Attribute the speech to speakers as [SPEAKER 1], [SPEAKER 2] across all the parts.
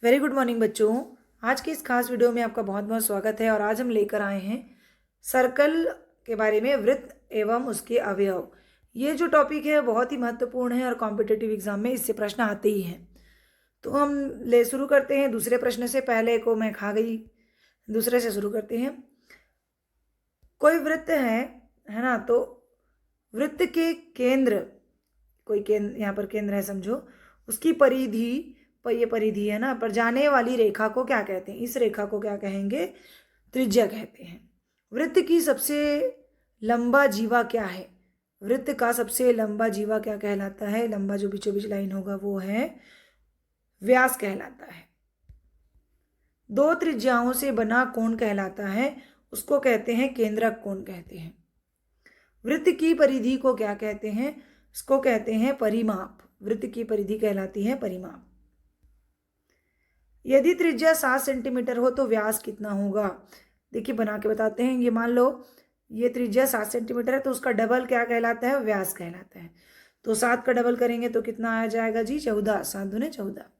[SPEAKER 1] Very good morning बच्चों। आज की इस खास वीडियो में आपका बहुत बहुत स्वागत है। और आज हम लेकर आए हैं सर्कल के बारे में, वृत्त एवं उसके अवयव। ये जो टॉपिक है बहुत ही महत्वपूर्ण है और कॉम्पिटिटिव एग्जाम में इससे प्रश्न आते ही हैं। तो हम शुरू करते हैं दूसरे प्रश्न से। पहले को मैं खा गई, दूसरे से शुरू करते हैं। कोई वृत्त है ना, तो वृत्त के केंद्र, कोई केंद्र यहाँ पर केंद्र है समझो, उसकी परिधि पर, ये परिधि है ना, पर जाने वाली रेखा को क्या कहते हैं? इस रेखा को क्या कहेंगे? त्रिज्या कहते हैं। वृत्त की सबसे लंबा जीवा क्या है? वृत्त का सबसे लंबा जीवा क्या कहलाता है? लंबा जो बीचों बीच लाइन होगा वो है व्यास कहलाता है। दो त्रिज्याओं से बना कोण कहलाता है, उसको कहते हैं केंद्रक कोण कहते हैं। वृत्त की परिधि को क्या कहते हैं? इसको कहते हैं परिमाप। वृत्त की परिधि कहलाती है परिमाप। यदि त्रिज्या 7 सेंटीमीटर हो तो व्यास कितना होगा? देखिए बना के बताते हैं। ये मान लो ये त्रिज्या 7 सेंटीमीटर है तो उसका डबल क्या कहलाता है? व्यास कहलाता है। तो 7 का डबल करेंगे तो कितना आ जाएगा जी? 14। 7 दूने 14।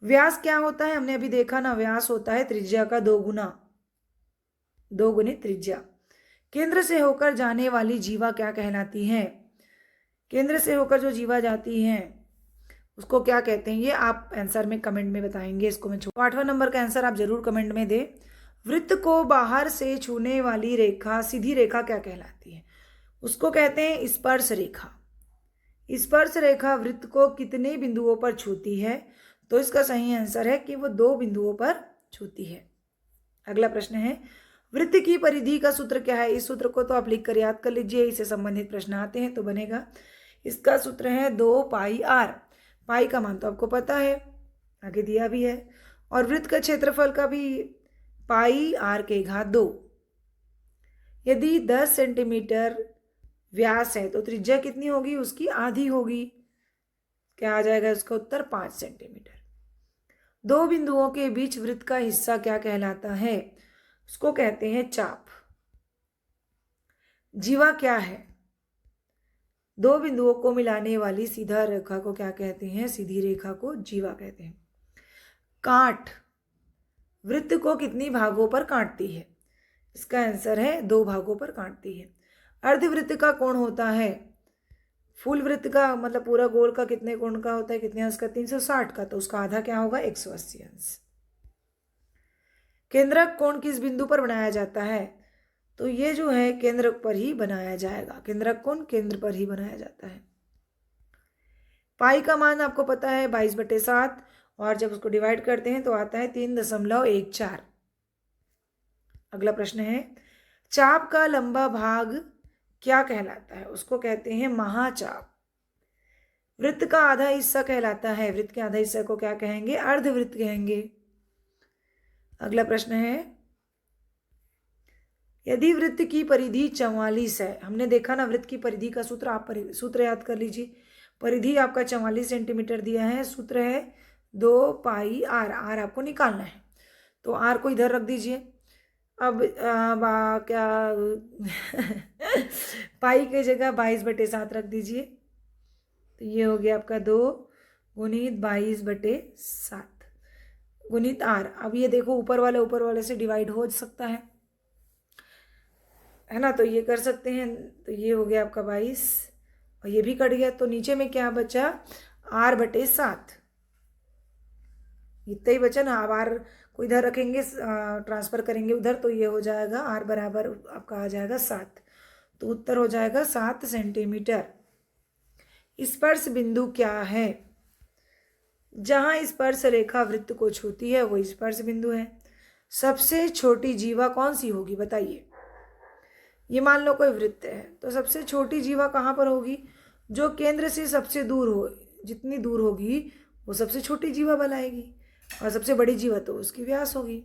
[SPEAKER 1] व्यास क्या होता है? हमने अभी देखा ना, व्यास होता है त्रिज्या का 2 गुना, 2 गुनी त्रिज्या। केंद्र से होकर जाने वाली जीवा क्या कहलाती है? केंद्र से होकर जो जीवा जाती है उसको क्या कहते हैं? ये आप आंसर में कमेंट में बताएंगे। इसको मैं 8वां नंबर का आंसर आप जरूर कमेंट में दें। वृत्त को बाहर से छूने वाली रेखा, सीधी रेखा क्या कहलाती है? उसको कहते हैं स्पर्श रेखा। स्पर्श रेखा वृत्त को कितने बिंदुओं पर छूती है? तो इसका सही आंसर है कि वो 2 बिंदुओं पर छूती है। अगला प्रश्न है, वृत्त की परिधि का सूत्र क्या है? इस सूत्र को तो आप लिख कर याद कर लीजिए, इससे संबंधित प्रश्न आते हैं तो बनेगा। इसका सूत्र है 2 पाई r। पाई का मान तो आपको पता है, आगे दिया भी है। और वृत्त का क्षेत्रफल का भी पाई r के घात 2। यदि 10 सेंटीमीटर व्यास है तो त्रिज्या कितनी होगी? उसकी आधी होगी। क्या आ जाएगा इसका उत्तर? 5 सेंटीमीटर। 2 बिंदुओं के बीच वृत्त का हिस्सा क्या कहलाता है? उसको कहते हैं चाप। जीवा क्या है? 2 बिंदुओं को मिलाने वाली सीधा रेखा को क्या कहते हैं? सीधी रेखा को जीवा कहते हैं। काट वृत्त को कितनी भागों पर काटती है? इसका आंसर है 2 भागों पर काटती है। अर्धवृत्त का कोण होता है, फुल वृत्त का मतलब पूरा गोल का कितने कोण का होता है? कितने अंश का? 360 का। तो उसका आधा क्या होगा? 180 अंश। केंद्रक कोण किस बिंदु पर बनाया जाता है? तो ये जो है केंद्र पर ही बनाया जाएगा। केंद्रक कोण केंद्र पर ही बनाया जाता है। पाई का मान आपको पता है 22/7, और जब उसको डिवाइड करते हैं तो आता है 3.14। अगला प्रश्न है, चाप का लंबा भाग क्या कहलाता है? उसको कहते हैं महाचाप। वृत्त का आधा हिस्सा कहलाता है, वृत्त के आधा हिस्सा को क्या कहेंगे? अर्धवृत्त कहेंगे। अगला प्रश्न है, यदि वृत्त की परिधि 44 है, हमने देखा ना वृत्त की परिधि का सूत्र, आप सूत्र याद कर लीजिए। परिधि आपका 44 सेंटीमीटर दिया है, सूत्र है 2 पाई r। r आपको निकालना है तो r को इधर रख दीजिए। अब क्या पाई की जगह 22/7 रख दीजिए। तो ये हो गया आपका 2 गुणित 22/7 गुणित r। अब ये देखो ऊपर वाले से डिवाइड हो सकता है ना, तो ये कर सकते हैं। तो ये हो गया आपका 22 और ये भी कट गया, तो नीचे में क्या बचा? r/7। इतना ही बचा ना। अब r को इधर रखेंगे, ट्रांसफर करेंगे उधर, तो ये हो जाएगा r बराबर आपका आ जाएगा 7। तो उत्तर हो जाएगा 7 सेंटीमीटर। स्पर्श बिंदु क्या है? जहां स्पर्श रेखा वृत्त को छूती है वो स्पर्श बिंदु है। सबसे छोटी जीवा कौन सी होगी बताइए? ये मान लो कोई वृत्त है तो सबसे छोटी जीवा कहाँ पर होगी? जो केंद्र से सबसे दूर हो, जितनी दूर होगी वो सबसे छोटी जीवा बनाएगी, और सबसे बड़ी जीवा तो उसकी व्यास होगी।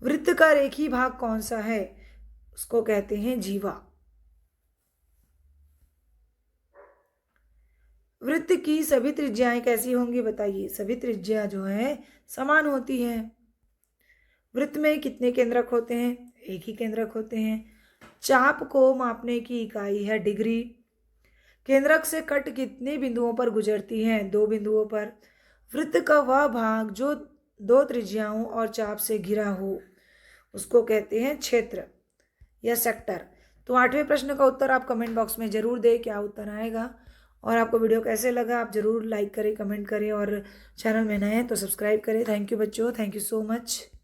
[SPEAKER 1] वृत्त का रेखी भाग कौन सा है? उसको कहते हैं जीवा। वृत्त की सभी त्रिज्याएं कैसी होंगी बताइए? सभी त्रिज्या जो है समान होती है। वृत्त में कितने केंद्रक होते हैं? एक ही केंद्रक होते हैं। चाप को मापने की इकाई है डिग्री। केंद्रक से कट कितने बिंदुओं पर गुजरती है? 2 बिंदुओं पर। वृत्त का वह भाग जो दो त्रिज्याओं और चाप से घिरा हो उसको कहते हैं क्षेत्र या सेक्टर। तो 8वें प्रश्न का उत्तर आप कमेंट बॉक्स में जरूर दें, क्या उत्तर आएगा। और आपको वीडियो कैसे लगा आप जरूर लाइक करें, कमेंट करें, और चैनल में नए हैं तो सब्सक्राइब करें। थैंक यू बच्चों, थैंक यू सो मच।